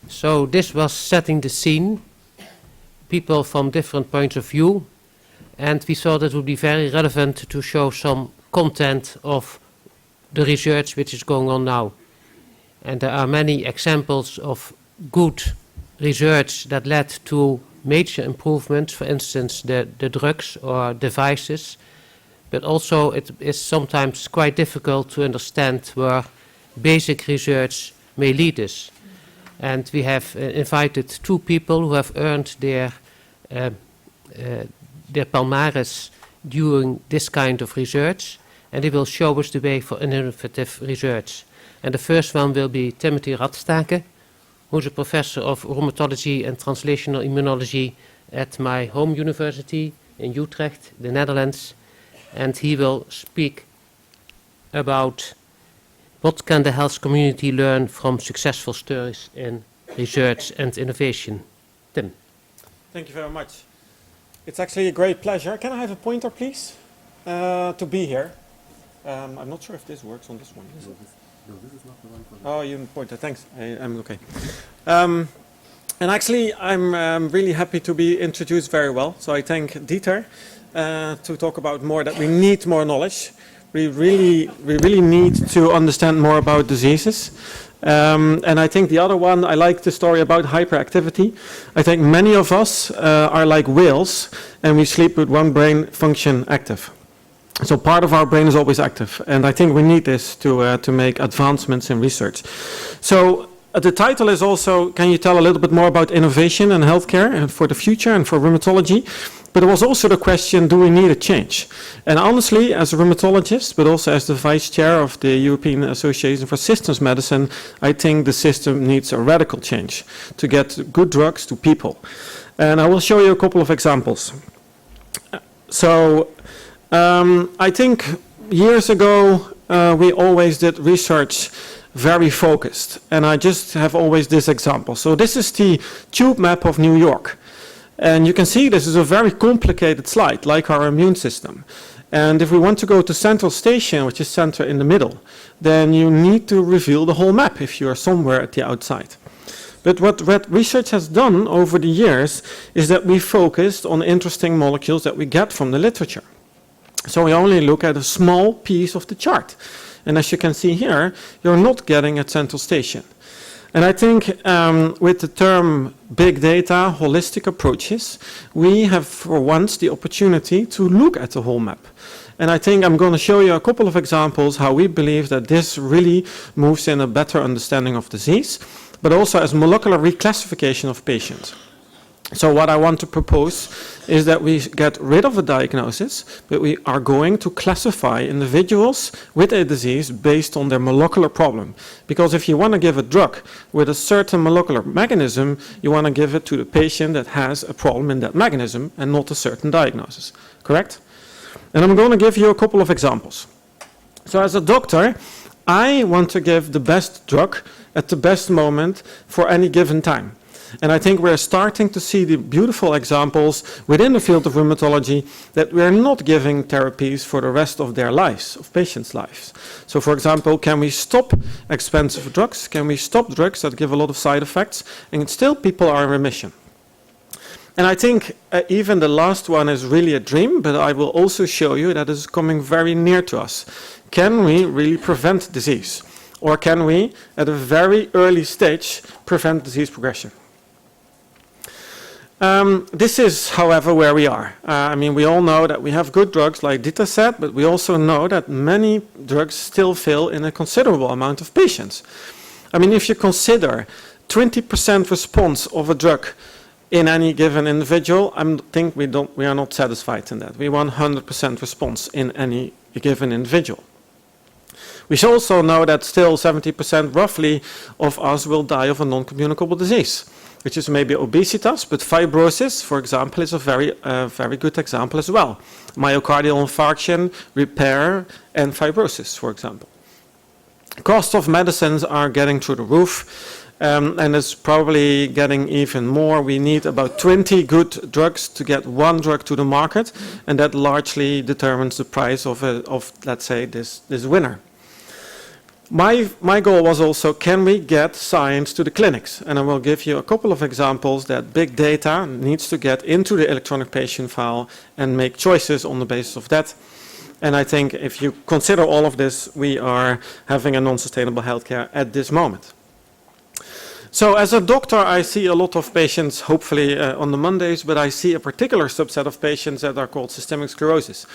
So this was setting the scene, people from different points of view, and we thought it would be very relevant to show some content of the research which is going on now. And there are many examples of good research that led to major improvements, for instance, the drugs or devices, but also it is sometimes quite difficult to understand where basic research may lead us. And we have invited two people who have earned their palmares during this kind of research, and they will show us the way for innovative research. And the first one will be Timothy Rod Steiger, who's a professor of rheumatology and translational immunology at my home university in Utrecht, the Netherlands. And he will speak about what can the health community learn from successful stories in research and innovation. Tim. Thank you very much. It's actually a great pleasure. Can I have a pointer, please, to be here? I'm not sure if this works on this one. Is it? No, this is not the one for me. Oh, you pointer. Thanks. I'm okay. And actually, I'm really happy to be introduced very well. So I thank Dieter to talk about more, that we need more knowledge. We really need to understand more about diseases. And I think the other one, I like the story about hyperactivity. I think many of us are like whales, and we sleep with one brain function active. So part of our brain is always active, and I think we need this to make advancements in research. So the title is also, can you tell a little bit more about innovation in healthcare and for the future and for rheumatology? But it was also the question, do we need a change? And honestly, as a rheumatologist, but also as the vice chair of the European Association for Systems Medicine, I think the system needs a radical change to get good drugs to people. And I will show you a couple of examples. So I think years ago, we always did research very focused. And I just have always this example. So this is the tube map of New York. And you can see this is a very complicated slide, like our immune system. And if we want to go to Central Station, which is center in the middle, then you need to reveal the whole map if you are somewhere at the outside. But what research has done over the years is that we focused on interesting molecules that we get from the literature. So we only look at a small piece of the chart. And as you can see here, you're not getting at Central Station. And I think with the term big data, holistic approaches, we have for once the opportunity to look at the whole map. And I think I'm going to show you a couple of examples how we believe that this really moves in a better understanding of disease, but also as molecular reclassification of patients. So what I want to propose is that we get rid of a diagnosis, but we are going to classify individuals with a disease based on their molecular problem. Because if you want to give a drug with a certain molecular mechanism, you want to give it to the patient that has a problem in that mechanism and not a certain diagnosis. Correct? And I'm going to give you a couple of examples. So as a doctor, I want to give the best drug at the best moment for any given time. And I think we're starting to see the beautiful examples within the field of rheumatology that we're not giving therapies for the rest of their lives, of patients' lives. So for example, can we stop expensive drugs? Can we stop drugs that give a lot of side effects? And still people are in remission. And I think even the last one is really a dream, but I will also show you that is coming very near to us. Can we really prevent disease? Or can we, at a very early stage, prevent disease progression? This is, however, where we are. I mean, we all know that we have good drugs, like Dieter said, but we also know that many drugs still fail in a considerable amount of patients. I mean, if you consider 20% response of a drug in any given individual, I think we are not satisfied in that. We want 100% response in any given individual. We should also know that still 70% roughly of us will die of a non-communicable disease, which is maybe obesitas, but fibrosis, for example, is a very good example as well. Myocardial infarction, repair, and fibrosis, for example. Cost of medicines are getting through the roof, and it's probably getting even more. We need about 20 good drugs to get one drug to the market, and that largely determines the price of let's say, this winner. My goal was also, can we get science to the clinics? And I will give you a couple of examples that big data needs to get into the electronic patient file and make choices on the basis of that. And I think if you consider all of this, we are having a non-sustainable healthcare at this moment. So as a doctor, I see a lot of patients, hopefully on the Mondays, but I see a particular subset of patients that are called systemic sclerosis.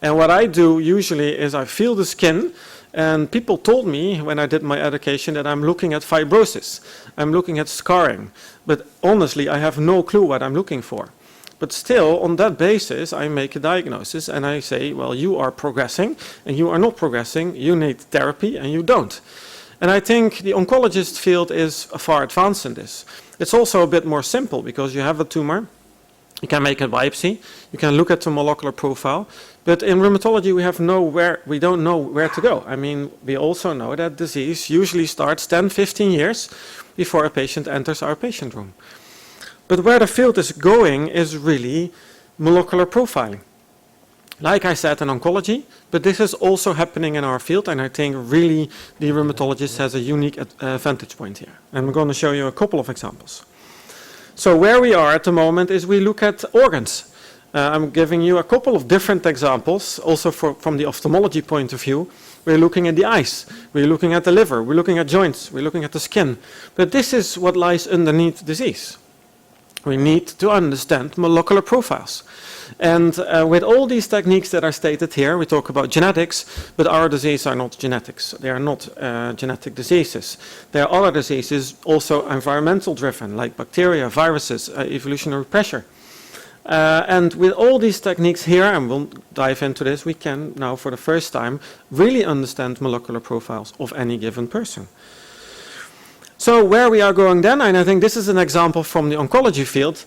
And what I do usually is I feel the skin, and people told me when I did my education that I'm looking at fibrosis, I'm looking at scarring, but honestly I have no clue what I'm looking for. But still, on that basis, I make a diagnosis and I say, well, you are progressing and you are not progressing, you need therapy and you don't. And I think the oncologist field is far advanced in this. It's also a bit more simple because you have a tumor, you can make a biopsy, you can look at the molecular profile, but in rheumatology we don't know where to go. I mean, we also know that disease usually starts 10-15 years before a patient enters our patient room. But where the field is going is really molecular profiling. Like I said in oncology, but this is also happening in our field, and I think really the rheumatologist has a unique vantage point here. And I'm going to show you a couple of examples. So where we are at the moment is we look at organs. I'm giving you a couple of different examples, also from the ophthalmology point of view. We're looking at the eyes, we're looking at the liver, we're looking at joints, we're looking at the skin. But this is what lies underneath disease. We need to understand molecular profiles. And with all these techniques that are stated here, we talk about genetics, but our diseases are not genetics. They are not genetic diseases. There are other diseases also environmental driven, like bacteria, viruses, evolutionary pressure. And with all these techniques here, and we'll dive into this, we can now for the first time really understand molecular profiles of any given person. So where we are going then, and I think this is an example from the oncology field,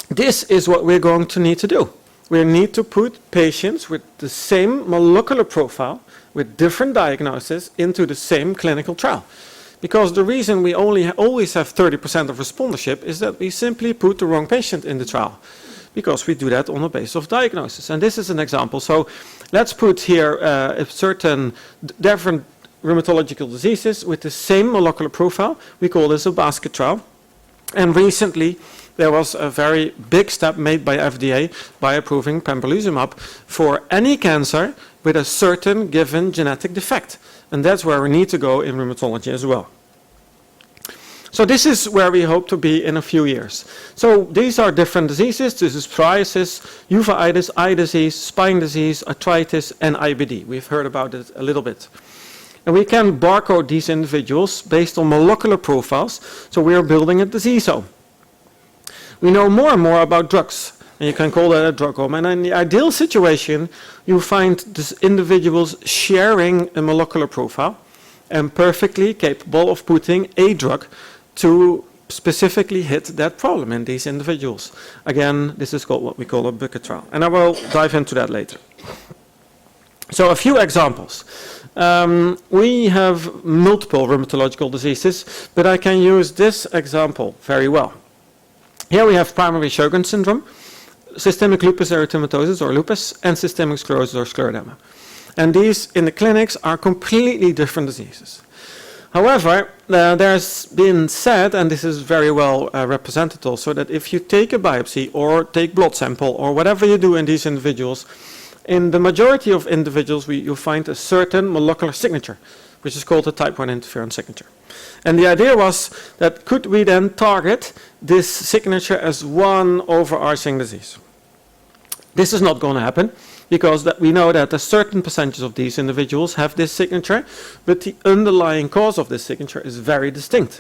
this is what we're going to need to do. We need to put patients with the same molecular profile, with different diagnoses, into the same clinical trial. Because the reason we always have 30% of respondership is that we simply put the wrong patient in the trial. Because we do that on the basis of diagnosis. And this is an example. So let's put here a certain different rheumatological diseases with the same molecular profile. We call this a basket trial. And recently there was a very big step made by FDA by approving pembrolizumab for any cancer with a certain given genetic defect. And that's where we need to go in rheumatology as well. So this is where we hope to be in a few years. So these are different diseases. This is psoriasis, uveitis, eye disease, spine disease, arthritis, and IBD. We've heard about it a little bit. And we can barcode these individuals based on molecular profiles. So we are building a diseasome. We know more and more about drugs. And you can call that a drugome. And in the ideal situation, you find these individuals sharing a molecular profile and perfectly capable of putting a drug to specifically hit that problem in these individuals. Again, this is called what we call a bucket trial. And I will dive into that later. So a few examples. We have multiple rheumatological diseases, but I can use this example very well. Here we have primary Sjogren's syndrome, systemic lupus erythematosus or lupus, and systemic sclerosis or scleroderma. And these in the clinics are completely different diseases. However, there's been said, and this is very well represented also, that if you take a biopsy or take blood sample or whatever you do in these individuals, in the majority of individuals you find a certain molecular signature, which is called the type 1 interferon signature. And the idea was that could we then target this signature as one overarching disease? This is not going to happen because that we know that a certain percentage of these individuals have this signature, but the underlying cause of this signature is very distinct.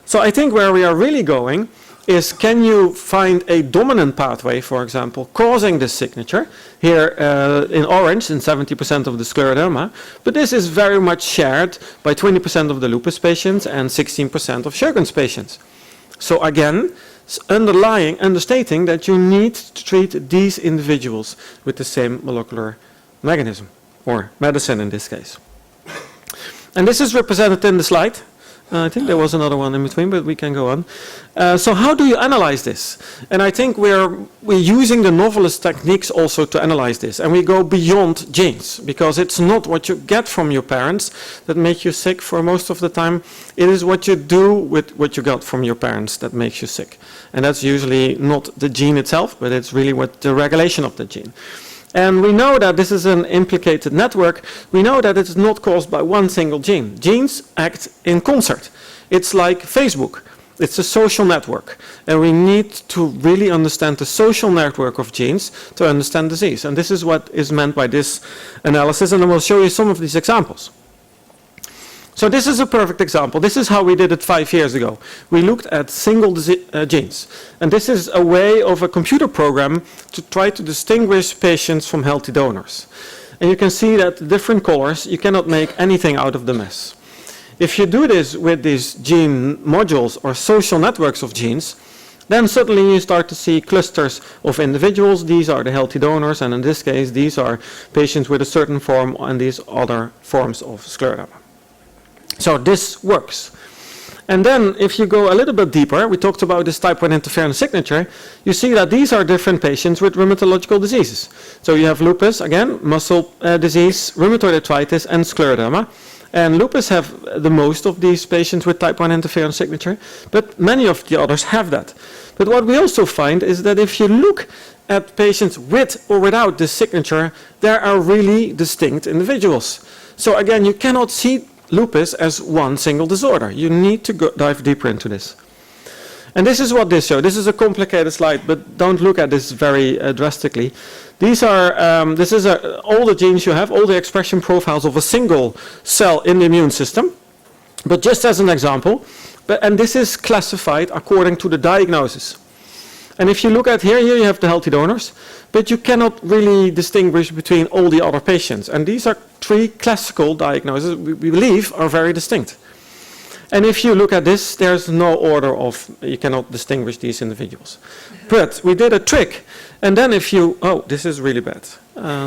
So I think where we are really going is, can you find a dominant pathway, for example, causing this signature, here in orange in 70% of the scleroderma, but this is very much shared by 20% of the lupus patients and 16% of Sjogren's patients. So again, understating that you need to treat these individuals with the same molecular mechanism, or medicine in this case. And this is represented in the slide. I think there was another one in between, but we can go on. So how do you analyze this? And I think we're using the novelist techniques also to analyze this. And we go beyond genes, because it's not what you get from your parents that make you sick for most of the time. It is what you do with what you got from your parents that makes you sick. And that's usually not the gene itself, but it's really what the regulation of the gene. And we know that this is an implicated network. We know that it's not caused by one single gene. Genes act in concert. It's like Facebook. It's a social network. And we need to really understand the social network of genes to understand disease. And this is what is meant by this analysis. And I will show you some of these examples. So this is a perfect example. This is how we did it 5 years ago. We looked at single genes. And this is a way of a computer program to try to distinguish patients from healthy donors. And you can see that the different colors, you cannot make anything out of the mess. If you do this with these gene modules or social networks of genes, then suddenly you start to see clusters of individuals. These are the healthy donors, and in this case, these are patients with a certain form and these other forms of scleroderma. So this works. And then if you go a little bit deeper, we talked about this type 1 interferon signature, you see that these are different patients with rheumatological diseases. So you have lupus, again, muscle disease, rheumatoid arthritis, and scleroderma. And lupus have the most of these patients with type 1 interferon signature, but many of the others have that. But what we also find is that if you look at patients with or without this signature, there are really distinct individuals. So again, you cannot see lupus as one single disorder. You need to dive deeper into this. And this is what this shows. This is a complicated slide, but don't look at this very drastically. These are, this is all the genes you have, all the expression profiles of a single cell in the immune system. But just as an example, and this is classified according to the diagnosis. And if you look at here you have the healthy donors, but you cannot really distinguish between all the other patients. And these are 3 classical diagnoses we believe are very distinct. And if you look at this, there's no order of, you cannot distinguish these individuals. But we did a trick. And then if you, oh, this is really bad.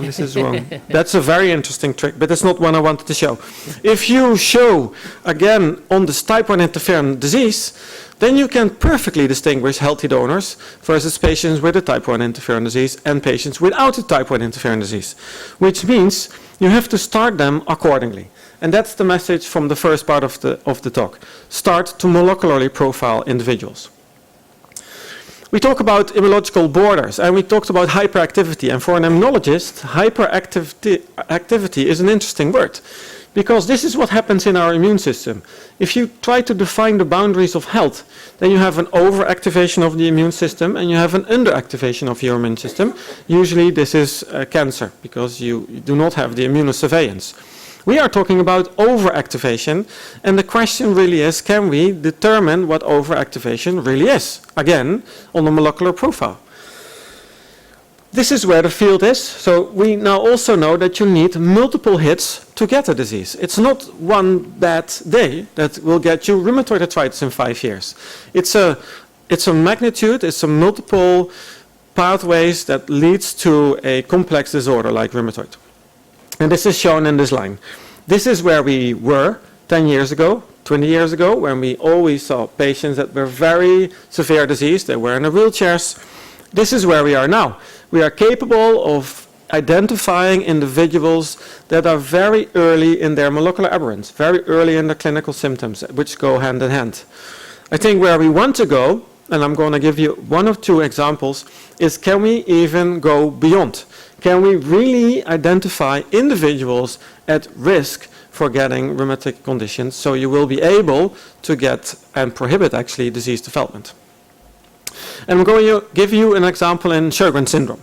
This is wrong. That's a very interesting trick, but it's not one I wanted to show. If you show, again, on this type 1 interferon disease, then you can perfectly distinguish healthy donors versus patients with a type 1 interferon disease and patients without a type 1 interferon disease, which means you have to start them accordingly. And that's the message from the first part of the talk. Start to molecularly profile individuals. We talk about immunological borders, and we talked about hyperactivity. And for an immunologist, hyperactivity is an interesting word, because this is what happens in our immune system. If you try to define the boundaries of health, then you have an overactivation of the immune system and you have an underactivation of your immune system. Usually this is cancer, because you do not have the immunosurveillance. We are talking about overactivation, and the question really is, can we determine what overactivation really is? Again, on the molecular profile. This is where the field is. So we now also know that you need multiple hits to get a disease. It's not one bad day that will get you rheumatoid arthritis in 5 years. It's a magnitude, it's a multiple pathways that leads to a complex disorder like rheumatoid. And this is shown in this line. This is where we were 10 years ago, 20 years ago, when we always saw patients that were very severe disease. They were in their wheelchairs. This is where we are now. We are capable of identifying individuals that are very early in their molecular aberrance, very early in the clinical symptoms, which go hand in hand. I think where we want to go, and I'm going to give you 1 or 2 examples, is can we even go beyond? Can we really identify individuals at risk for getting rheumatic conditions, so you will be able to get and prohibit actually disease development? And I'm going to give you an example in Sjögren's syndrome.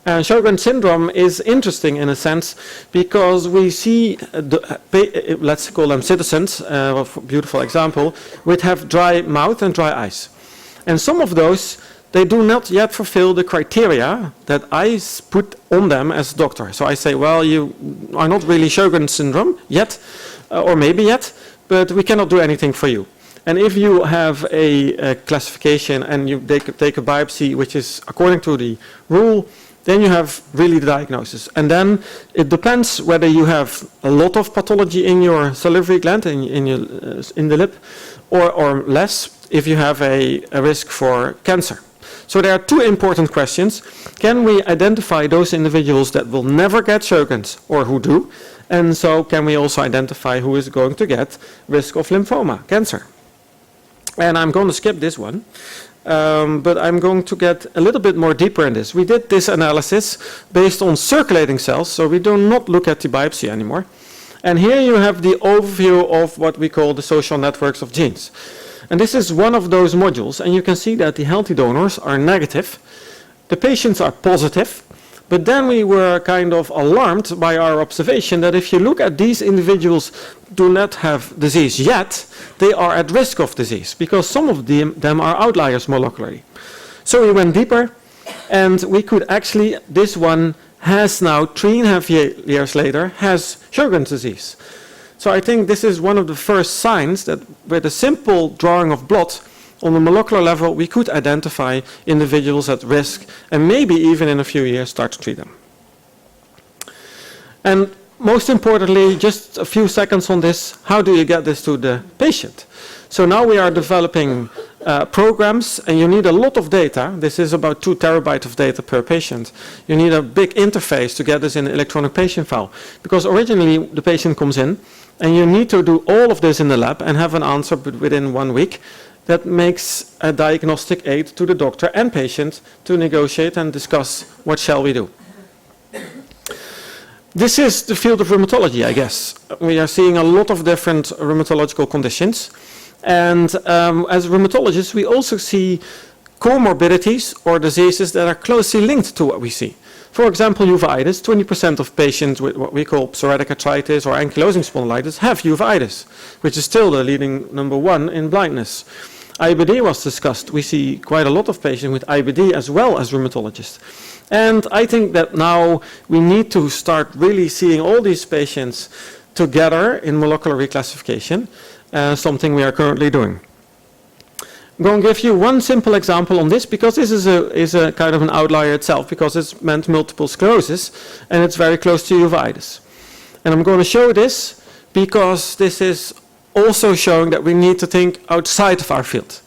Sjögren's syndrome is interesting in a sense because we see, let's call them citizens, a beautiful example, which have dry mouth and dry eyes. And some of those, they do not yet fulfill the criteria that I put on them as a doctor. So I say, well, you are not really Sjögren's syndrome yet, or maybe yet, but we cannot do anything for you. And if you have a classification and you take a biopsy, which is according to the rule, then you have really the diagnosis. And then it depends whether you have a lot of pathology in your salivary gland, in the lip, or less, if you have a risk for cancer. So there are two important questions. Can we identify those individuals that will never get Sjogren's or who do? And so can we also identify who is going to get risk of lymphoma, cancer? And I'm going to skip this one, but I'm going to get a little bit more deeper in this. We did this analysis based on circulating cells, so we do not look at the biopsy anymore. And here you have the overview of what we call the social networks of genes. And this is one of those modules, and you can see that the healthy donors are negative, the patients are positive, but then we were kind of alarmed by our observation that if you look at these individuals do not have disease yet, they are at risk of disease, because some of them are outliers molecularly. So we went deeper, and we could actually, this one has now 3.5 years later, has Sjogren's disease. So I think this is one of the first signs that with a simple drawing of blood on a molecular level, we could identify individuals at risk and maybe even in a few years start to treat them. And most importantly, just a few seconds on this, how do you get this to the patient? So now we are developing programs, and you need a lot of data. This is about 2 terabytes of data per patient. You need a big interface to get this in an electronic patient file, because originally the patient comes in, and you need to do all of this in the lab and have an answer within 1 week. That makes a diagnostic aid to the doctor and patient to negotiate and discuss what shall we do. This is the field of rheumatology, I guess. We are seeing a lot of different rheumatological conditions. And as rheumatologists, we also see comorbidities or diseases that are closely linked to what we see. For example, uveitis, 20% of patients with what we call psoriatic arthritis or ankylosing spondylitis have uveitis, which is still the leading number 1 in blindness. IBD was discussed. We see quite a lot of patients with IBD as well as rheumatologists. And I think that now we need to start really seeing all these patients together in molecular reclassification, something we are currently doing. I'm going to give you one simple example on this, because this is a kind of an outlier itself, because it's meant multiple sclerosis and it's very close to uveitis. And I'm going to show this because this is also showing that we need to think outside of our field.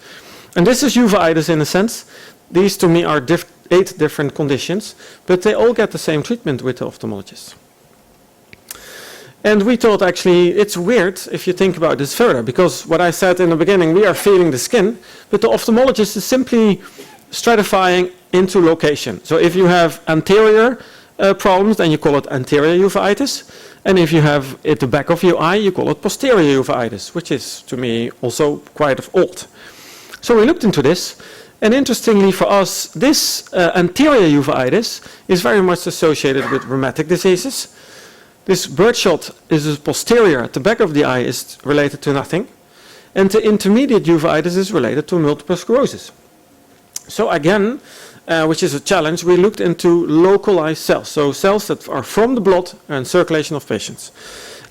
And this is uveitis in a sense. These to me are 8 different conditions, but they all get the same treatment with the ophthalmologist. And we thought actually it's weird if you think about this further, because what I said in the beginning, we are feeling the skin, but the ophthalmologist is simply stratifying into location. So if you have anterior problems, then you call it anterior uveitis. And if you have at the back of your eye, you call it posterior uveitis, which is to me also quite old. So we looked into this, and interestingly for us, this anterior uveitis is very much associated with rheumatic diseases. This birdshot is posterior at the back of the eye is related to nothing. And the intermediate uveitis is related to multiple sclerosis. So again, which is a challenge, we looked into localized cells. So cells that are from the blood and circulation of patients.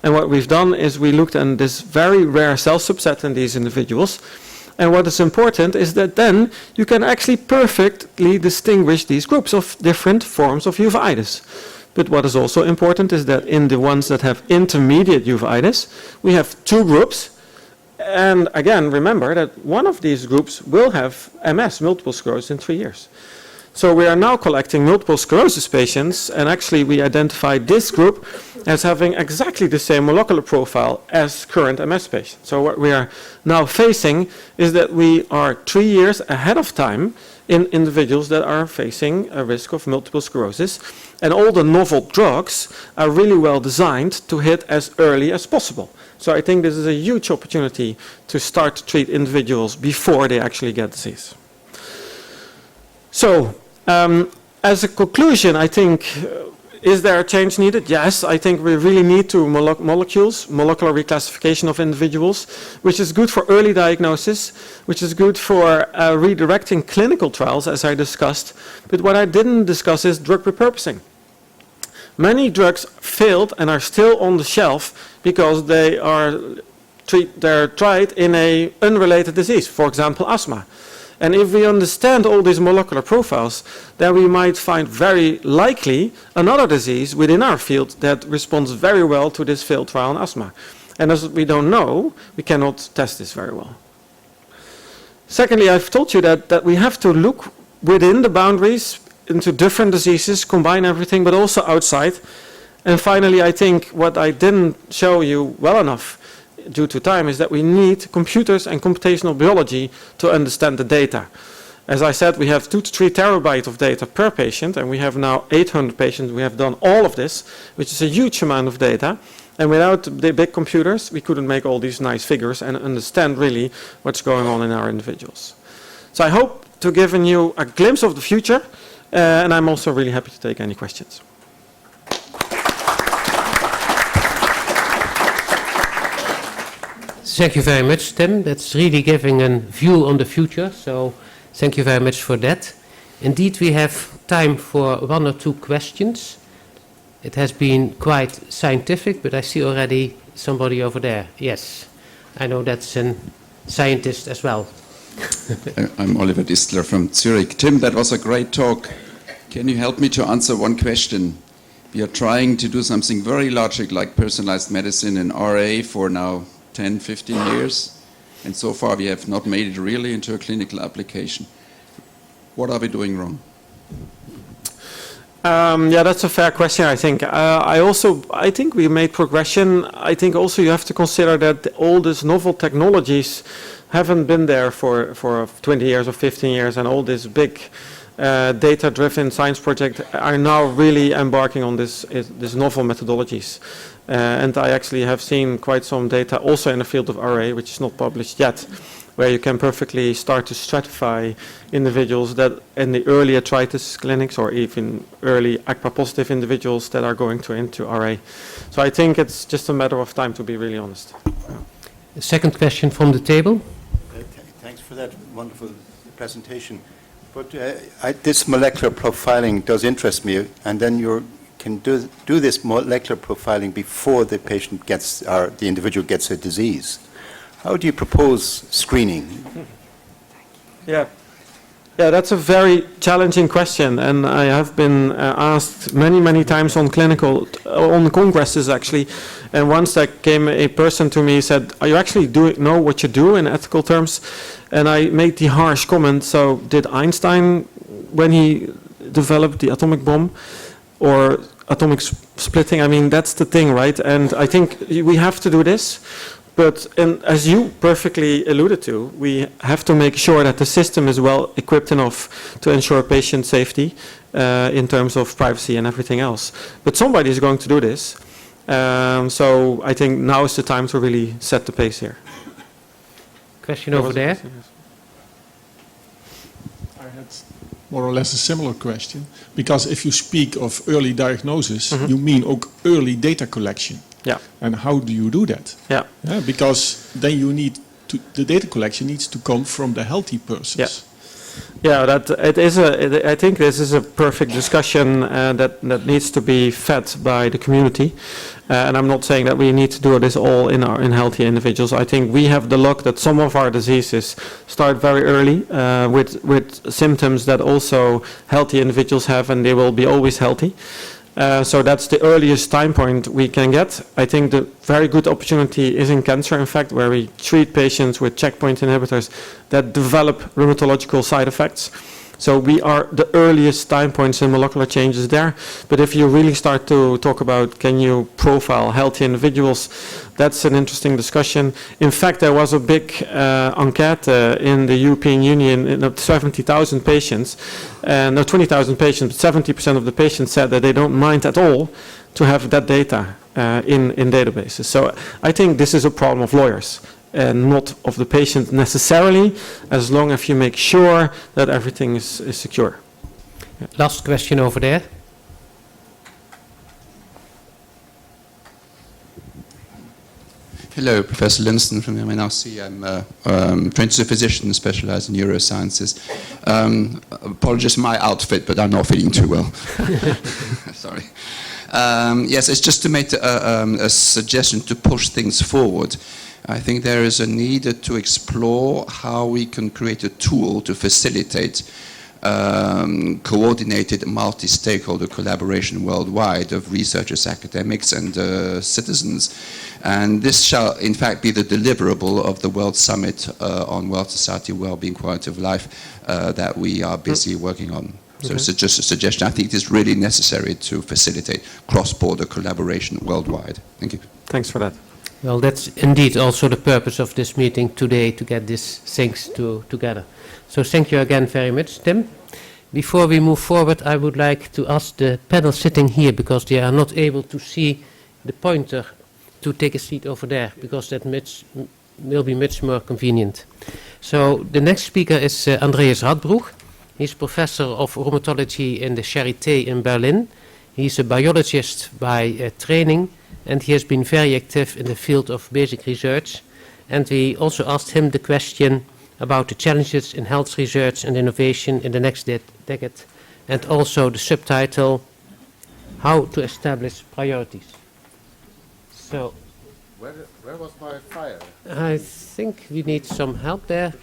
And what we've done is we looked at this very rare cell subset in these individuals. And what is important is that then you can actually perfectly distinguish these groups of different forms of uveitis. But what is also important is that in the ones that have intermediate uveitis, we have 2 groups. And again, remember that one of these groups will have MS, multiple sclerosis, in 3 years. So we are now collecting multiple sclerosis patients, and actually we identified this group as having exactly the same molecular profile as current MS patients. So what we are now facing is that we are 3 years ahead of time in individuals that are facing a risk of multiple sclerosis. And all the novel drugs are really well designed to hit as early as possible. So I think this is a huge opportunity to start to treat individuals before they actually get disease. So, as a conclusion, I think, is there a change needed? Yes, I think we really need to molecular reclassification of individuals, which is good for early diagnosis, which is good for redirecting clinical trials, as I discussed. But what I didn't discuss is drug repurposing. Many drugs failed and are still on the shelf because they're tried in an unrelated disease, for example, asthma. And if we understand all these molecular profiles, then we might find very likely another disease within our field that responds very well to this failed trial in asthma. And as we don't know, we cannot test this very well. Secondly, I've told you that we have to look within the boundaries into different diseases, combine everything, but also outside. And finally, I think what I didn't show you well enough due to time is that we need computers and computational biology to understand the data. As I said, we have 2 to 3 terabytes of data per patient, and we have now 800 patients. We have done all of this, which is a huge amount of data. And without the big computers, we couldn't make all these nice figures and understand really what's going on in our individuals. So I hope to give you a glimpse of the future, and I'm also really happy to take any questions. Thank you very much, Tim. That's really giving a view on the future, so thank you very much for that. Indeed, we have time for 1 or 2 questions. It has been quite scientific, but I see already somebody over there. Yes, I know that's a scientist as well. I'm Oliver Distler from Zurich. Tim, that was a great talk. Can you help me to answer one question? We are trying to do something very logic like personalized medicine in RA for now 10, 15 years, and so far we have not made it really into a clinical application. What are we doing wrong? Yeah, that's a fair question, I think. I think we made progression. I think also you have to consider that all these novel technologies haven't been there for 20 years or 15 years, and all these big data-driven science projects are now really embarking on these novel methodologies. And I actually have seen quite some data also in the field of RA, which is not published yet, where you can perfectly start to stratify individuals that in the early arthritis clinics or even early ACPA-positive individuals that are going into RA. So I think it's just a matter of time, to be really honest. Yeah. A second question from the table. Thanks for that wonderful presentation. But this molecular profiling does interest me, and then you can do this molecular profiling before the patient gets, or the individual gets a disease. How do you propose screening? Yeah, that's a very challenging question, and I have been asked many times on congresses actually. And once there came a person to me said, "Are you actually know what you do in ethical terms?" And I made the harsh comment. So, did Einstein, when he developed the atomic bomb, or atomic splitting? I mean, that's the thing, right? And I think we have to do this. But as you perfectly alluded to, we have to make sure that the system is well equipped enough to ensure patient safety in terms of privacy and everything else. But somebody is going to do this. So I think now is the time to really set the pace here. Question over there. I had more or less a similar question. Because if you speak of early diagnosis, you mean ook early data collection. Yeah. And how do you do that? Yeah. Because then you need to, the data collection needs to come from the healthy persons. Yeah, I think this is a perfect discussion that needs to be fed by the community. And I'm not saying that we need to do this all in healthy individuals. I think we have the luck that some of our diseases start very early with symptoms that also healthy individuals have, and they will be always healthy. So that's the earliest time point we can get. I think the very good opportunity is in cancer, in fact, where we treat patients with checkpoint inhibitors that develop rheumatological side effects. So we are the earliest time points in molecular changes there. But if you really start to talk about can you profile healthy individuals, that's an interesting discussion. In fact, there was a big enquete in the European Union in 70,000 patients, no 20,000 patients, but 70% of the patients said that they don't mind at all to have that data in databases. So I think this is a problem of lawyers and not of the patient necessarily, as long as you make sure that everything is secure. Yeah. Last question over there. Hello, Professor Linston from MNRC. I'm a trained as a physician specialized in neurosciences. Apologies for my outfit, but I'm not feeling too well. Sorry. Yes, it's just to make a suggestion to push things forward. I think there is a need to explore how we can create a tool to facilitate coordinated multi-stakeholder collaboration worldwide of researchers, academics, and citizens. And this shall, in fact, be the deliverable of the World Summit on World Society, Wellbeing, Quality of Life that we are busy working on. So it's just a suggestion. I think it is really necessary to facilitate cross-border collaboration worldwide. Thank you. Thanks for that. Well, that's indeed also the purpose of this meeting today, to get these things together. So thank you again very much, Tim. Before we move forward, I would like to ask the panel sitting here, because they are not able to see the pointer, to take a seat over there, because that will be much more convenient. So the next speaker is Andreas Radbroek. He's professor of rheumatology in the Charité in Berlin. He's a biologist by training, and he has been very active in the field of basic research. And we also asked him the question about the challenges in health research and innovation in the next decade, and also the subtitle, How to Establish Priorities. So, where was my fire? I think we need some help there.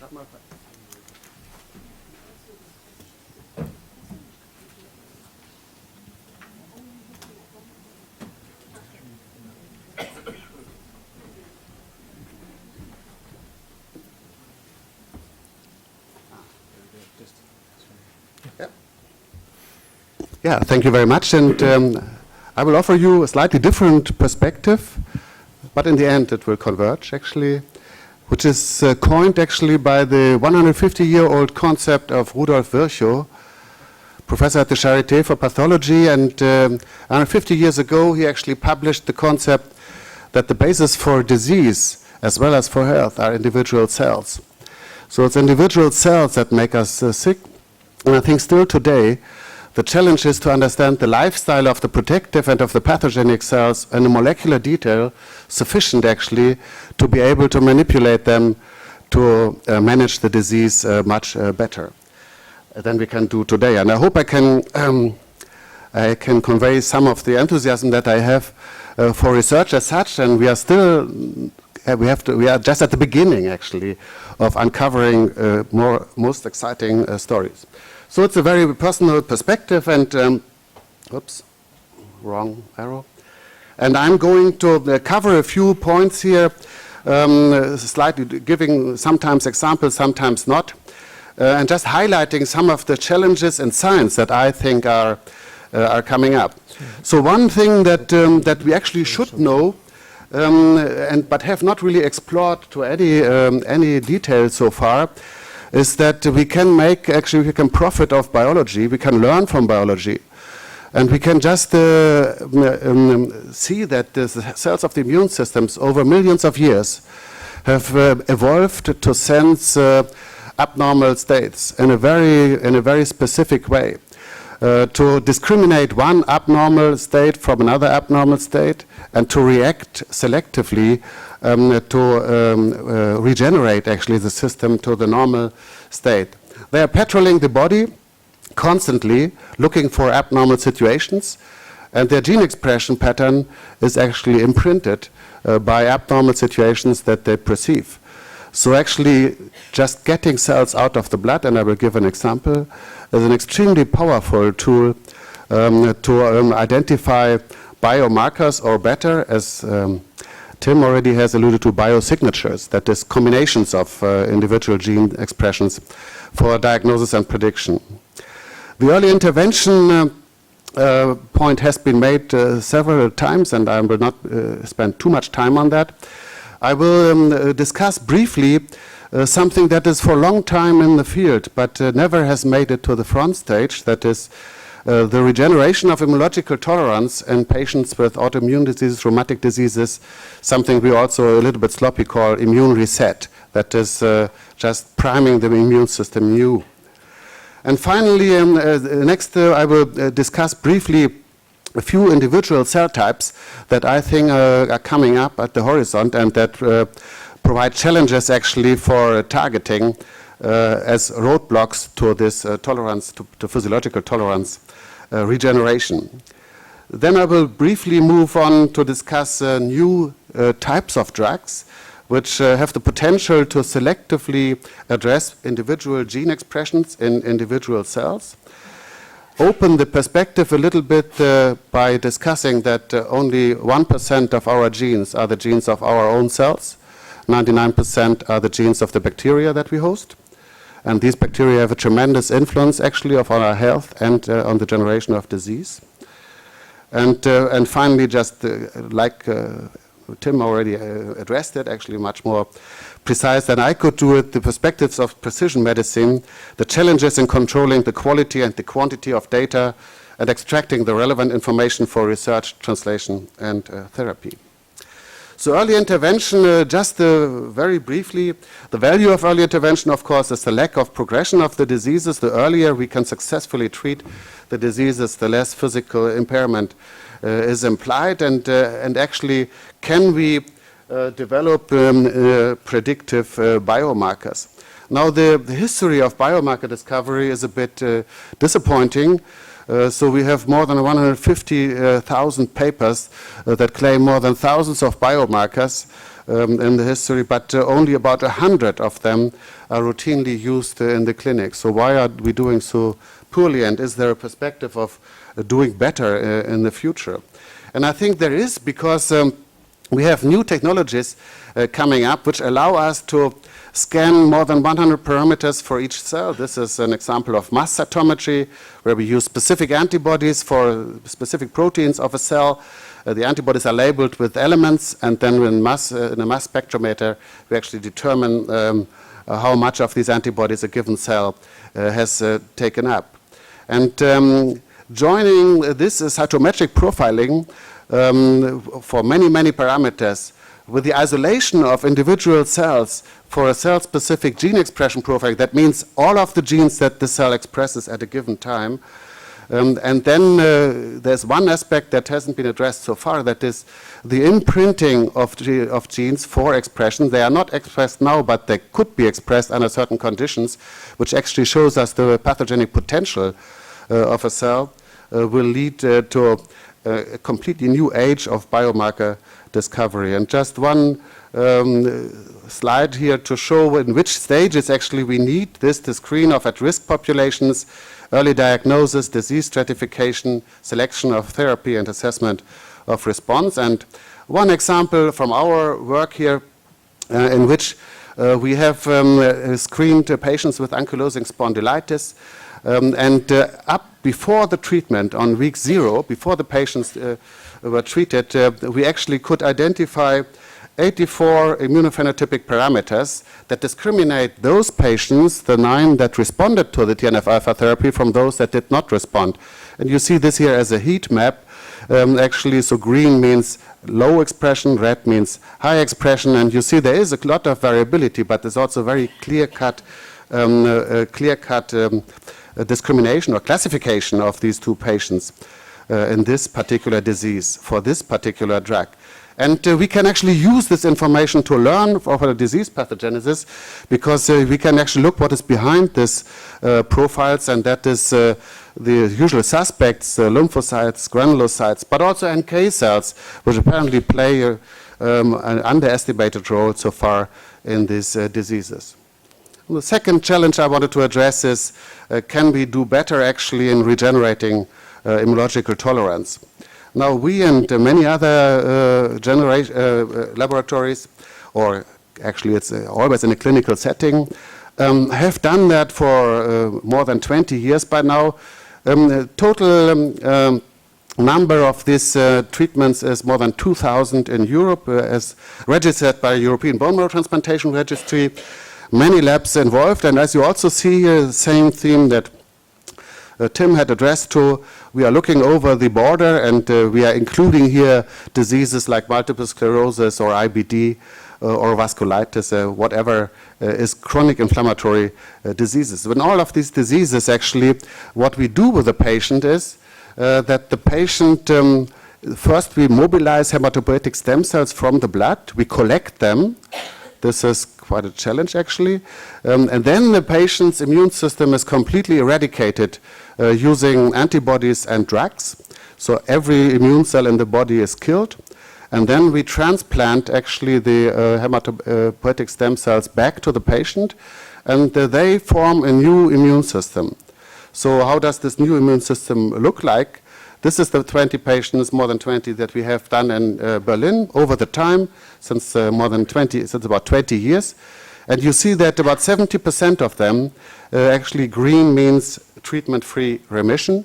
Yeah, thank you very much. And I will offer you a slightly different perspective, but in the end it will converge, actually, which is coined actually by the 150-year-old concept of Rudolf Virchow, professor at the Charité for pathology. And 150 years ago, he actually published the concept that the basis for disease as well as for health are individual cells. So it's individual cells that make us sick. And I think still today, the challenge is to understand the lifestyle of the protective and of the pathogenic cells in a molecular detail sufficient actually to be able to manipulate them to manage the disease much better than we can do today. And I hope I can convey some of the enthusiasm that I have for research as such, and we are still we are just at the beginning actually of uncovering most exciting stories. So it's a very personal perspective, and oops, wrong arrow. And I'm going to cover a few points here, slightly giving sometimes examples, sometimes not, and just highlighting some of the challenges in science that I think are coming up. So one thing that we actually should know, but have not really explored to any detail so far, is that we can profit of biology, we can learn from biology, and we can just see that the cells of the immune systems over millions of years have evolved to sense abnormal states in a very specific way, to discriminate one abnormal state from another abnormal state, and to react selectively to regenerate actually the system to the normal state. They are patrolling the body constantly, looking for abnormal situations, and their gene expression pattern is actually imprinted by abnormal situations that they perceive. So actually just getting cells out of the blood, and I will give an example, is an extremely powerful tool to identify biomarkers, or better, as Tim already has alluded to, biosignatures, that is combinations of individual gene expressions for diagnosis and prediction. The early intervention point has been made several times, and I will not spend too much time on that. I will discuss briefly something that is for a long time in the field, but never has made it to the front stage, that is the regeneration of immunological tolerance in patients with autoimmune diseases, rheumatic diseases, something we also a little bit sloppy call immune reset, that is just priming the immune system new. And finally, next I will discuss briefly a few individual cell types that I think are coming up at the horizon and that provide challenges actually for targeting as roadblocks to this tolerance, to physiological tolerance regeneration. Then I will briefly move on to discuss new types of drugs which have the potential to selectively address individual gene expressions in individual cells. Open the perspective a little bit by discussing that only 1% of our genes are the genes of our own cells. 99% are the genes of the bacteria that we host. And these bacteria have a tremendous influence actually of our health and on the generation of disease. And finally, just like Tim already addressed it, actually much more precise than I could do it, the perspectives of precision medicine, the challenges in controlling the quality and the quantity of data and extracting the relevant information for research, translation, and therapy. So early intervention, just very briefly, the value of early intervention, of course, is the lack of progression of the diseases. The earlier we can successfully treat the diseases, the less physical impairment is implied, and actually can we develop predictive biomarkers. Now the history of biomarker discovery is a bit disappointing. So we have more than 150,000 papers that claim more than thousands of biomarkers in the history, but only about 100 of them are routinely used in the clinic. So why are we doing so poorly, and is there a perspective of doing better in the future? And I think there is, because we have new technologies coming up which allow us to scan more than 100 parameters for each cell. This is an example of mass cytometry, where we use specific antibodies for specific proteins of a cell. The antibodies are labeled with elements, and then in a mass spectrometer, we actually determine how much of these antibodies a given cell has taken up. And joining this cytometric profiling for many, many parameters with the isolation of individual cells for a cell-specific gene expression profile, that means all of the genes that the cell expresses at a given time. And then there's one aspect that hasn't been addressed so far, that is the imprinting of genes for expression. They are not expressed now, but they could be expressed under certain conditions, which actually shows us the pathogenic potential of a cell will lead to a completely new age of biomarker discovery. And just one slide here to show in which stages actually we need this to screen of at-risk populations, early diagnosis, disease stratification, selection of therapy, and assessment of response. And one example from our work here in which we have screened patients with ankylosing spondylitis, and up before the treatment on week 0, before the patients were treated, we actually could identify 84 immunophenotypic parameters that discriminate those patients, the 9 that responded to the TNF-alpha therapy, from those that did not respond. And you see this here as a heat map. Actually, so green means low expression, red means high expression, and you see there is a lot of variability, but there's also very clear-cut discrimination or classification of these two patients in this particular disease for this particular drug. And we can actually use this information to learn of the disease pathogenesis, because we can actually look what is behind this profiles, and that is the usual suspects, lymphocytes, granulocytes, but also NK cells, which apparently play an underestimated role so far in these diseases. The second challenge I wanted to address is, can we do better actually in regenerating immunological tolerance? Now, we and many other laboratories, or actually it's always in a clinical setting, have done that for more than 20 years by now. Total number of these treatments is more than 2,000 in Europe, as registered by European Bone Marrow Transplantation Registry. Many labs involved, and as you also see here, the same theme that Tim had addressed to, we are looking over the border, and we are including here diseases like multiple sclerosis or IBD or vasculitis, whatever is chronic inflammatory diseases. In all of these diseases, actually, what we do with the patient is that the patient, first we mobilize hematopoietic stem cells from the blood, we collect them. This is quite a challenge, actually. And then the patient's immune system is completely eradicated using antibodies and drugs. So every immune cell in the body is killed. And then we transplant actually the hematopoietic stem cells back to the patient, and they form a new immune system. So how does this new immune system look like? This is the 20 patients, more than 20, that we have done in Berlin over the time, since about 20 years. And you see that about 70% of them, actually green means treatment-free remission.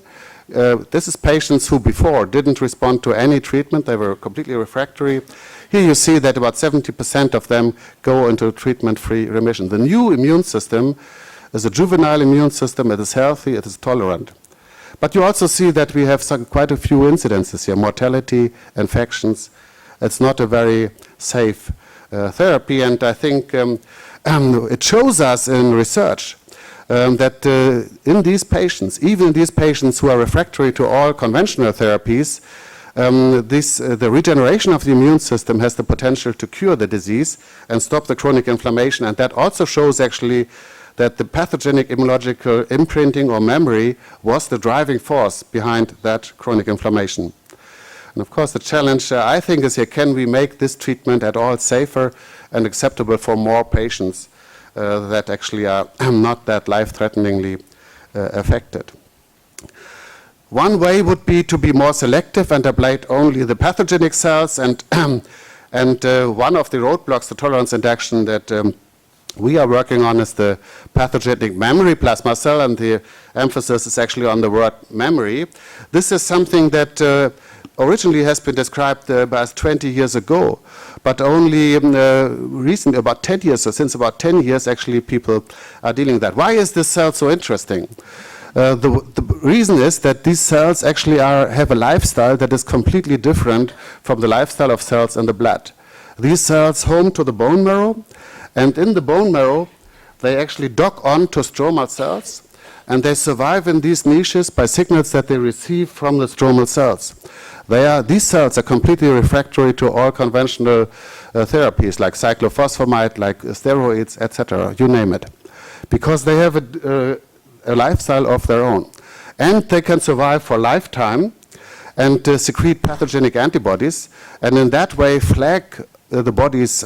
This is patients who before didn't respond to any treatment, they were completely refractory. Here you see that about 70% of them go into treatment-free remission. The new immune system is a juvenile immune system, it is healthy, it is tolerant. But you also see that we have quite a few incidences here, mortality, infections. It's not a very safe therapy, and I think it shows us in research that in these patients, even these patients who are refractory to all conventional therapies, the regeneration of the immune system has the potential to cure the disease and stop the chronic inflammation, and that also shows actually that the pathogenic immunological imprinting or memory was the driving force behind that chronic inflammation. And of course the challenge I think is here, can we make this treatment at all safer and acceptable for more patients that actually are not that life-threateningly affected. One way would be to be more selective and ablate only the pathogenic cells, and one of the roadblocks to tolerance induction that we are working on is the pathogenic mammary plasma cell, and the emphasis is actually on the word mammary. This is something that originally has been described about 20 years ago, but only recently, about 10 years, so since about 10 years actually people are dealing with that. Why is this cell so interesting? The reason is that these cells actually have a lifestyle that is completely different from the lifestyle of cells in the blood. These cells home to the bone marrow, and in the bone marrow they actually dock on to stromal cells, and they survive in these niches by signals that they receive from the stromal cells. These cells are completely refractory to all conventional therapies like cyclophosphamide, like steroids, etc., you name it, because they have a lifestyle of their own. And they can survive for a lifetime and secrete pathogenic antibodies, and in that way flag the body's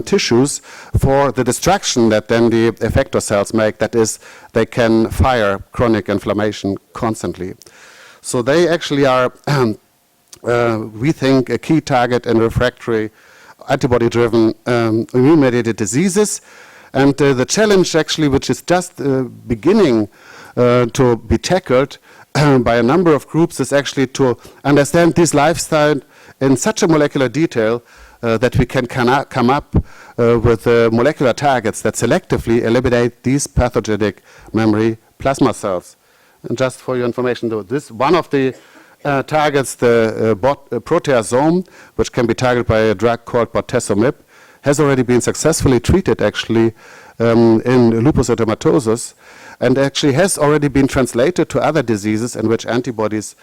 tissues for the destruction that then the effector cells make, that is, they can fire chronic inflammation constantly. So they actually are, we think, a key target in refractory antibody-driven immune-mediated diseases. And the challenge actually, which is just beginning to be tackled by a number of groups, is actually to understand this lifestyle in such a molecular detail that we can come up with molecular targets that selectively eliminate these pathogenic mammary plasma cells. And just for your information, though, this one of the targets, the proteasome, which can be targeted by a drug called bortezomib, has already been successfully treated actually in lupus erythematosus, and actually has already been translated to other diseases in which antibodies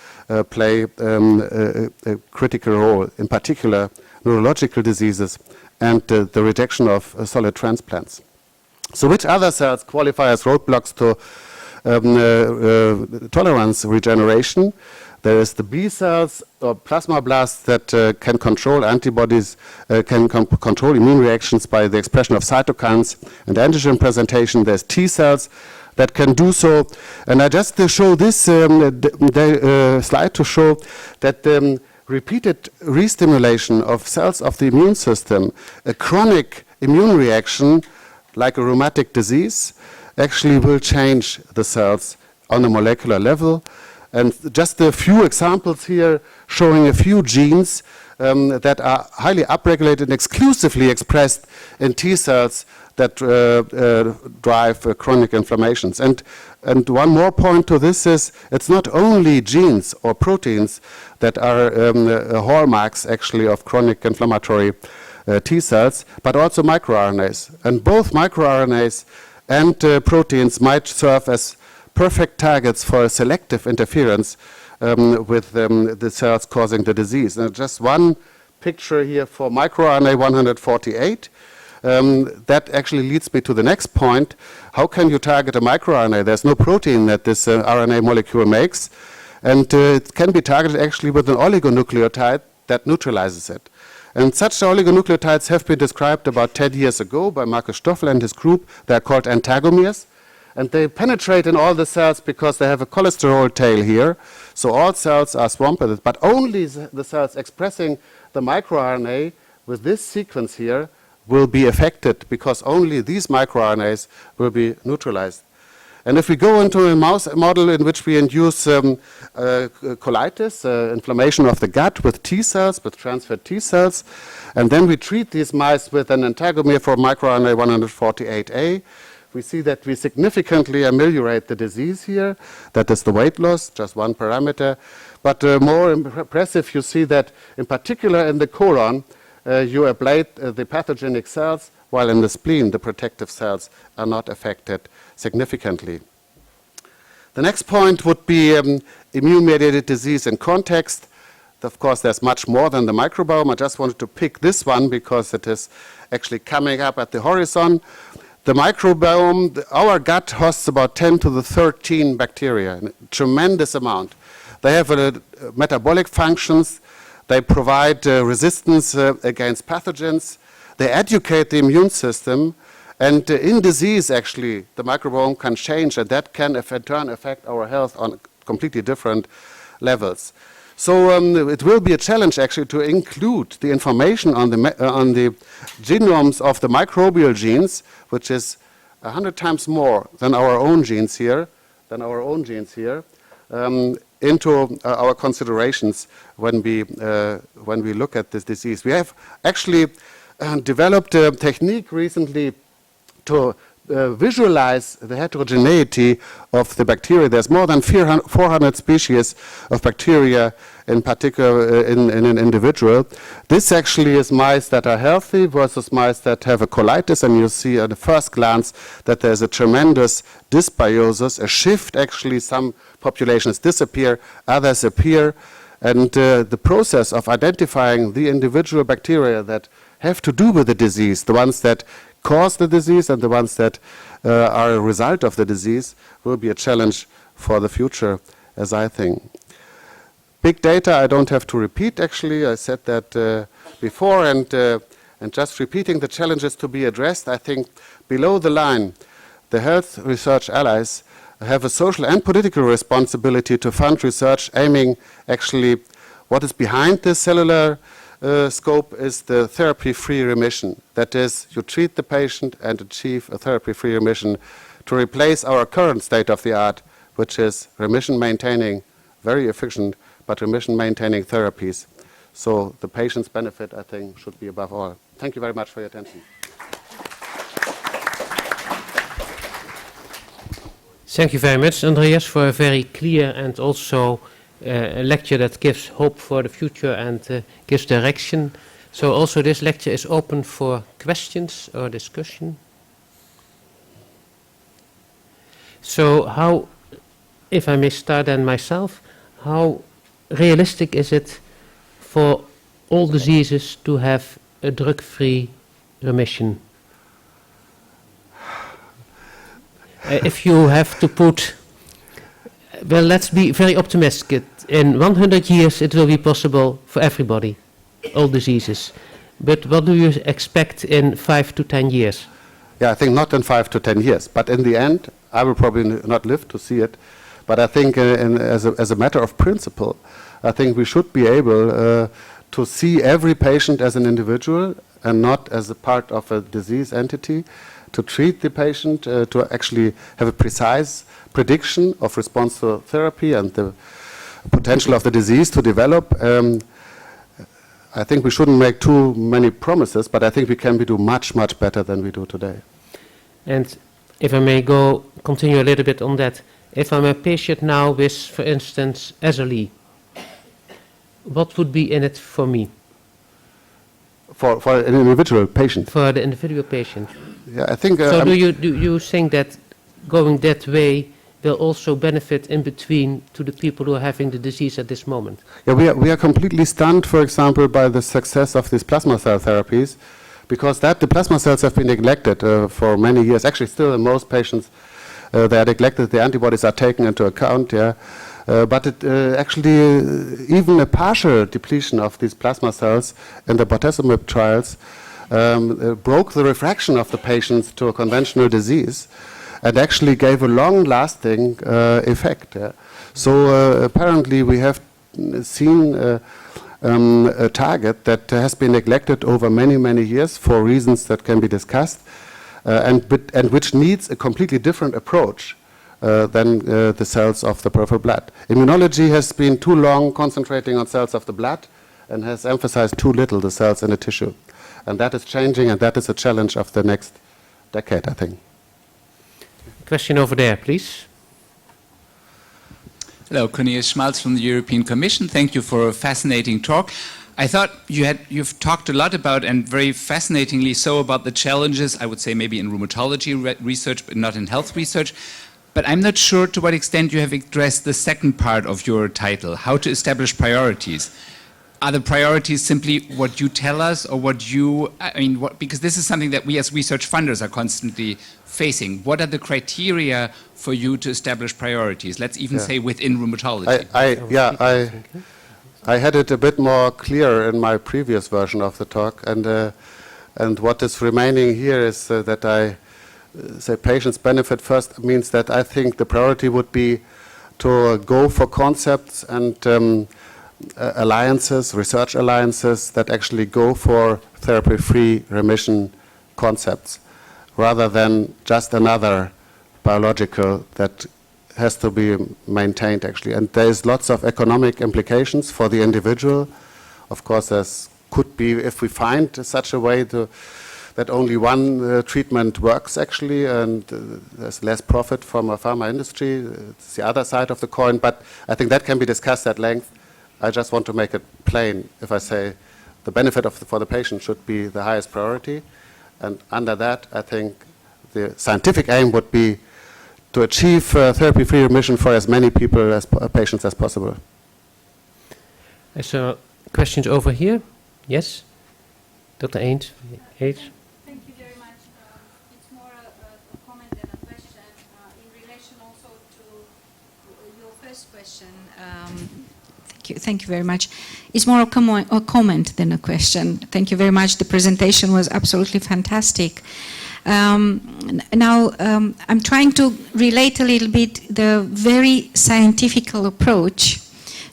play a critical role, in particular neurological diseases and the rejection of solid transplants. So which other cells qualify as roadblocks to tolerance regeneration? There is the B cells or plasmablasts that can control antibodies, can control immune reactions by the expression of cytokines and antigen presentation. There's T cells that can do so. And I just show this slide to show that repeated re-stimulation of cells of the immune system, a chronic immune reaction like a rheumatic disease, actually will change the cells on a molecular level. And just a few examples here showing a few genes that are highly upregulated and exclusively expressed in T cells that drive chronic inflammations. And one more point to this is, it's not only genes or proteins that are hallmarks actually of chronic inflammatory T cells, but also microRNAs. And both microRNAs and proteins might serve as perfect targets for selective interference with the cells causing the disease. And just one picture here for microRNA 148. That actually leads me to the next point. How can you target a microRNA? There's no protein that this RNA molecule makes, and it can be targeted actually with an oligonucleotide that neutralizes it. And such oligonucleotides have been described about 10 years ago by Markus Stoffel and his group. They are called antagomeres. And they penetrate in all the cells because they have a cholesterol tail here. So all cells are swamped with it. But only the cells expressing the microRNA with this sequence here will be affected, because only these microRNAs will be neutralized. And if we go into a mouse model in which we induce colitis, inflammation of the gut with T cells, with transferred T cells, and then we treat these mice with an antagomere for microRNA 148A, we see that we significantly ameliorate the disease here. That is the weight loss, just one parameter. But more impressive, you see that in particular in the colon, you ablate the pathogenic cells, while in the spleen, the protective cells are not affected significantly. The next point would be immune-mediated disease in context. Of course, there's much more than the microbiome. I just wanted to pick this one because it is actually coming up at the horizon. The microbiome, our gut hosts about 10 to the 13 bacteria, a tremendous amount. They have metabolic functions. They provide resistance against pathogens. They educate the immune system. And in disease, actually, the microbiome can change, and that can, in turn, affect our health on completely different levels. So it will be a challenge, actually, to include the information on the genomes of the microbial genes, which is 100 times more than our own genes here, into our considerations when we look at this disease. We have actually developed a technique recently to visualize the heterogeneity of the bacteria. There's more than 400 species of bacteria, in particular in an individual. This actually is mice that are healthy versus mice that have a colitis, and you see at the first glance that there's a tremendous dysbiosis, a shift. Actually, some populations disappear, others appear, and the process of identifying the individual bacteria that have to do with the disease, the ones that cause the disease and the ones that are a result of the disease, will be a challenge for the future, as I think. Big data, I don't have to repeat, actually. I said that before, and just repeating the challenges to be addressed, I think below the line, the health research allies have a social and political responsibility to fund research aiming, actually, what is behind this cellular scope is the therapy-free remission. That is, you treat the patient and achieve a therapy-free remission to replace our current state-of-the-art, which is remission-maintaining, very efficient, but remission-maintaining therapies. So the patient's benefit, I think, should be above all. Thank you very much for your attention. Thank you very much, Andreas, for a very clear and also a lecture that gives hope for the future and gives direction. So also this lecture is open for questions or discussion. So how, if I may start then myself, how realistic is it for all diseases to have a drug-free remission? If you have to put, well, let's be very optimistic. In 100 years it will be possible for everybody, all diseases. But what do you expect in 5 to 10 years? Yeah, I think not in 5 to 10 years, but in the end, I will probably not live to see it. But I think as a matter of principle, I think we should be able to see every patient as an individual and not as a part of a disease entity, to treat the patient, to actually have a precise prediction of response to therapy and the potential of the disease to develop. I think we shouldn't make too many promises, but I think we can do much, much better than we do today. And if I may continue a little bit on that, if I'm a patient now with, for instance, SLE, what would be in it for me? For an individual patient? For the individual patient. Yeah, I think. So do you think that going that way will also benefit in between to the people who are having the disease at this moment? Yeah, we are completely stunned, for example, by the success of these plasma cell therapies, because the plasma cells have been neglected for many years. Actually, still in most patients, they are neglected. The antibodies are taken into account. Yeah, But it actually, even a partial depletion of these plasma cells in the bortezomib trials broke the refraction of the patients to a conventional disease and actually gave a long-lasting effect. Yeah. So apparently we have seen a target that has been neglected over many, many years for reasons that can be discussed, and which needs a completely different approach than the cells of the peripheral blood. Immunology has been too long concentrating on cells of the blood and has emphasized too little the cells in the tissue. And that is changing, and that is a challenge of the next decade, I think. Question over there, please. Hello, Cornelius Schmalz from the European Commission. Thank you for a fascinating talk. I thought you've talked a lot about, and very fascinatingly so, about the challenges, I would say maybe in rheumatology research, but not in health research. But I'm not sure to what extent you have addressed the second part of your title, how to establish priorities. Are the priorities simply what you tell us, or what you, because this is something that we as research funders are constantly facing. What are the criteria for you to establish priorities? Let's even say within rheumatology. I had it a bit more clear in my previous version of the talk, and what is remaining here is that I say patients benefit first means that I think the priority would be to go for concepts and alliances, research alliances that actually go for therapy-free remission concepts, rather than just another biological that has to be maintained actually. And there is lots of economic implications for the individual. Of course, there could be, if we find such a way that only one treatment works actually, and there's less profit from a pharma industry. It's the other side of the coin, but I think that can be discussed at length. I just want to make it plain if I say the benefit for the patient should be the highest priority, and under that I think the scientific aim would be to achieve therapy-free remission for as many people as patients as possible. So questions over here? Yes? Dr. Eend? Thank you very much. It's more a comment than a question in relation also to your first question. Thank you very much. It's more a comment than a question. Thank you very much. The presentation was absolutely fantastic. Now, I'm trying to relate a little bit the very scientific approach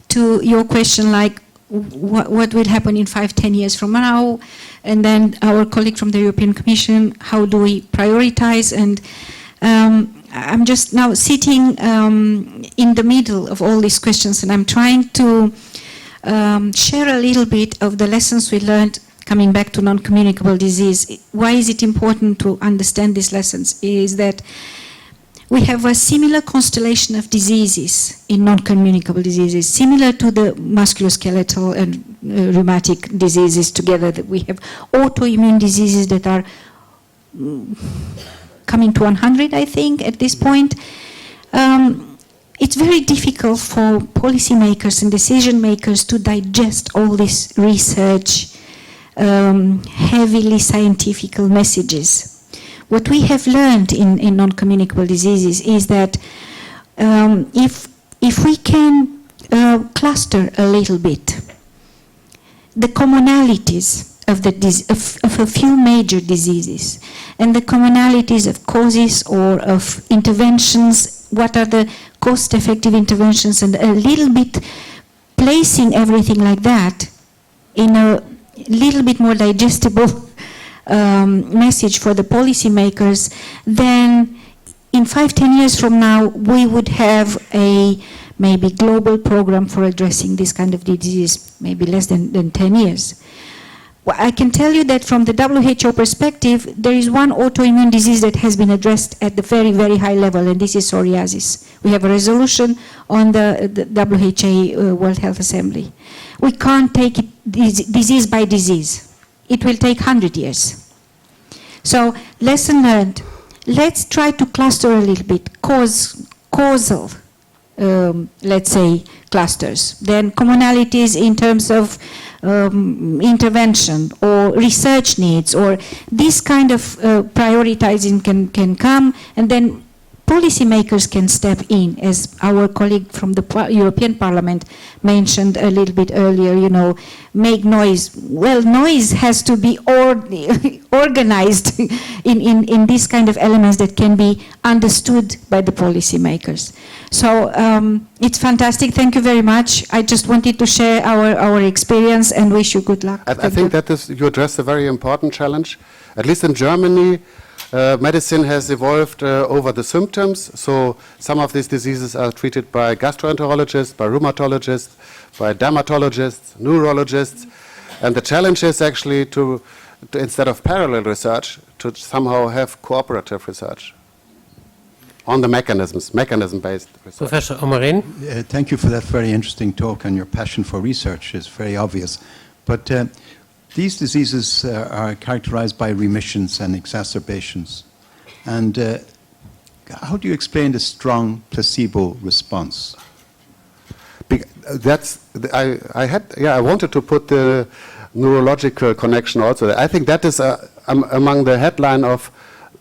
to your question, like what will happen in 5-10 years from now, and then our colleague from the European Commission, how do we prioritize? And I'm just now sitting in the middle of all these questions, and I'm trying to share a little bit of the lessons we learned coming back to non-communicable disease. Why is it important to understand these lessons? Is that we have a similar constellation of diseases in non-communicable diseases, similar to the musculoskeletal and rheumatic diseases together, that we have autoimmune diseases that are coming to 100, I think, at this point. It's very difficult for policymakers and decision makers to digest all this research, heavily scientific messages. What we have learned in non-communicable diseases is that if we can cluster a little bit the commonalities of a few major diseases and the commonalities of causes or of interventions, what are the cost-effective interventions, and a little bit placing everything like that in a little bit more digestible message for the policymakers, then in 5-10 years from now we would have a maybe global program for addressing this kind of disease, maybe less than 10 years. Well, I can tell you that from the WHO perspective, there is one autoimmune disease that has been addressed at the very, very high level, and this is psoriasis. We have a resolution on the WHO World Health Assembly. We can't take it disease by disease. It will take 100 years. So, lesson learned. Let's try to cluster a little bit, causal, let's say, clusters. Then commonalities in terms of intervention or research needs, or this kind of prioritizing can come, and then policymakers can step in, as our colleague from the European Parliament mentioned a little bit earlier, you know, make noise. Well, noise has to be organized in these kind of elements that can be understood by the policymakers. So it's fantastic. Thank you very much. I just wanted to share our experience and wish you good luck. I think that you addressed a very important challenge. At least in Germany, medicine has evolved over the symptoms. So some of these diseases are treated by gastroenterologists, by rheumatologists, by dermatologists, neurologists. And the challenge is actually to instead of parallel research, to somehow have cooperative research on the mechanisms, mechanism-based research. Professor Omarin. Thank you for that very interesting talk, and your passion for research is very obvious. But these diseases are characterized by remissions and exacerbations. And how do you explain the strong placebo response? I wanted to put the neurological connection also. I think that is among the headline of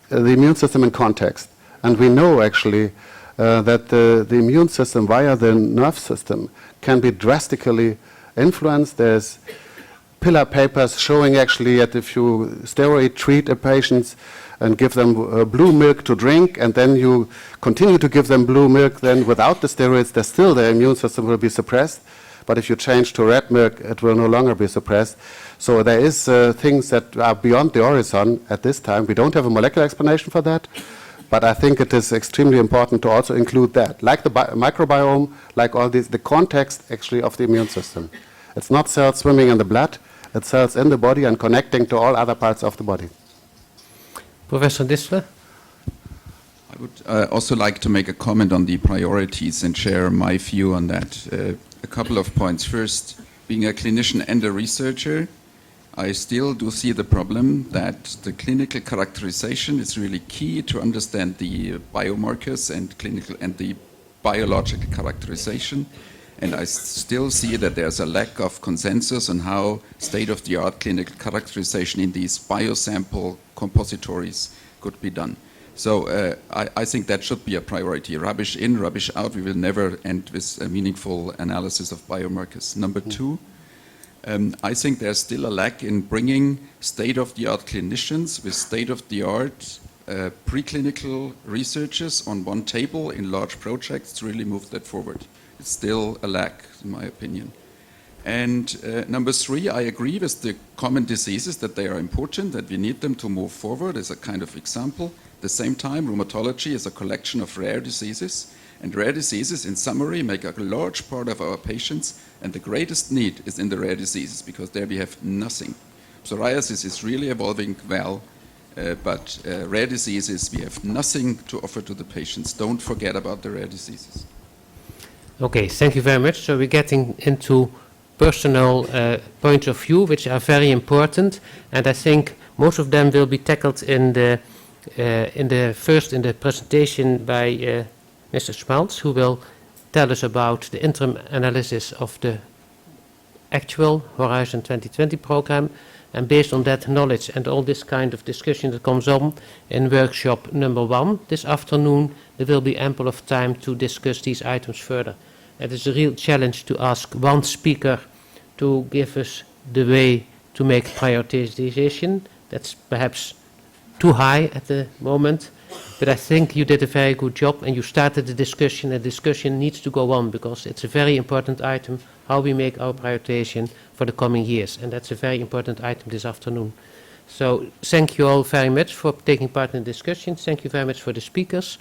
the immune system in context. And we know actually that the immune system via the nerve system can be drastically influenced. There's pillar papers showing actually that if you steroid treat a patient and give them blue milk to drink, and then you continue to give them blue milk, then without the steroids, their immune system will be suppressed. But if you change to red milk, it will no longer be suppressed. So there is things that are beyond the horizon at this time. We don't have a molecular explanation for that, but I think it is extremely important to also include that, like the microbiome, like all these, the context actually of the immune system. It's not cells swimming in the blood, it's cells in the body and connecting to all other parts of the body. Professor Distler? I would also like to make a comment on the priorities and share my view on that. A couple of points. First, being a clinician and a researcher, I still do see the problem that the clinical characterization is really key to understand the biomarkers and clinical and the biological characterization. And I still see that there's a lack of consensus on how state-of-the-art clinical characterization in these biosample compositories could be done. So I think that should be a priority. Rubbish in, rubbish out. We will never end with a meaningful analysis of biomarkers. Number two, I think there's still a lack in bringing state-of-the-art clinicians with state-of-the-art preclinical researchers on one table in large projects to really move that forward. It's still a lack, in my opinion. And number three, I agree with the common diseases that they are important, that we need them to move forward as a kind of example. At the same time, rheumatology is a collection of rare diseases, and rare diseases, in summary, make a large part of our patients, and the greatest need is in the rare diseases, because there we have nothing. Psoriasis is really evolving well, but rare diseases, we have nothing to offer to the patients. Don't forget about the rare diseases. Okay, thank you very much. So we're getting into personal points of view, which are very important, and I think most of them will be tackled in the presentation by Mr. Schmaltz, who will tell us about the interim analysis of the actual Horizon 2020 program, and based on that knowledge and all this kind of discussion that comes on in workshop number 1 this afternoon, there will be ample of time to discuss these items further. It is a real challenge to ask one speaker to give us the way to make prioritization. That's perhaps too high at the moment, but I think you did a very good job and you started the discussion. The discussion needs to go on because it's a very important item, how we make our prioritization for the coming years, and that's a very important item this afternoon. So thank you all very much for taking part in the discussion. Thank you very much for the speakers.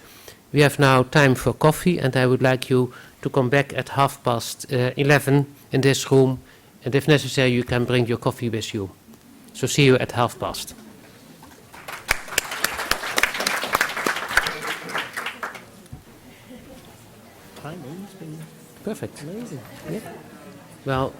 We have now time for coffee, and I would like you to come back at 11:30 in this room, and if necessary you can bring your coffee with you. So see you at 12:30. Timing's been perfect. Amazing. Yeah. Well.